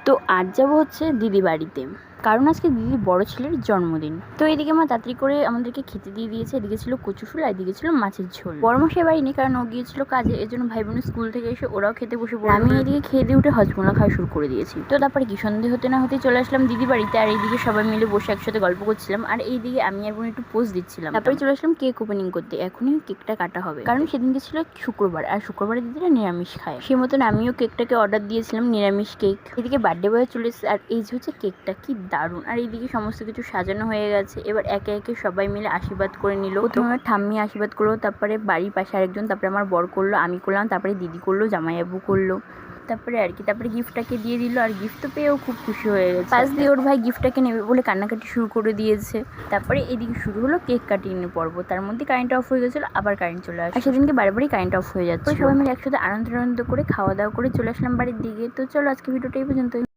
তো আজ যাবো হচ্ছে দিদি বাড়িতে, কারণ আজকে দিদির বড় ছেলের জন্মদিন। তো এদিকে মা তাড়াতাড়ি করে আমাদেরকে খেতে দিয়ে দিয়েছে। এদিকে ছিল কচু ফুল আর এদিকে ছিল মাছের ঝোল। বড় মশাই বাড়ি নেই, কারণ ও গিয়েছিল কাজে, এর জন্য ভাই বোন স্কুল থেকে এসে ওরাও খেতে বসে পড়ে। আমি এদিকে খেয়ে দিয়ে উঠে হজমোলা খাওয়া শুরু করে দিয়েছি। তো তারপরে কি সন্ধে হতে না হতেই চলে আসলাম দিদি বাড়িতে, আর এইদিকে সবাই মিলে বসে একসাথে গল্প করছিলাম, আর এইদিকে আমি আর বোন একটু পোস্ট দিচ্ছিলাম। তারপরে চলে আসলাম কেক ওপেনিং করতে। এখনই কেকটা কাটা হবে, কারণ সেদিনকে ছিল শুক্রবার, আর শুক্রবারে দিদিরা নিরামিষ খায়। সেই মতন আমিও কেকটাকে অর্ডার দিয়েছিলাম, নিরামিষ কেক। এদিকে বার্থডে বয় চলে এসেছে, আর এই যে হচ্ছে কেকটা কি দারুণ। আর এইদিকে সমস্ত কিছু সাজানো হয়ে গেছে। এবার একে একে সবাই মিলে আশীর্বাদ করে নিল। প্রথমে আমার ঠাম্মি আশীর্বাদ করলো, তারপরে বাড়ির পাশে আরেকজন, তারপরে আমার বর করলো, আমি করলাম, তারপরে দিদি করলো, জামাইবাবু করলো। তারপরে আর কি, তারপরে গিফটটাকে দিয়ে দিল, আর গিফট তো পেয়েও খুব খুশি হয়ে গেছে। পাশ দিয়ে ওর ভাই গিফটটাকে নেবে বলে কান্নাকাটি শুরু করে দিয়েছে। তারপরে এদিকে শুরু হলো কেক কাটিং পর্ব। তার মধ্যে কারেন্ট অফ হয়ে গেছিলো, আবার কারেন্ট চলে আসে। আর সেদিনকে বারবারই কারেন্ট অফ হয়ে যাচ্ছে। সবাই মিলে একসাথে আনন্দ করে খাওয়া দাওয়া করে চলে আসলাম বাড়ির দিকে। তো চলো আজকে ভিডিওটা এই পর্যন্ত।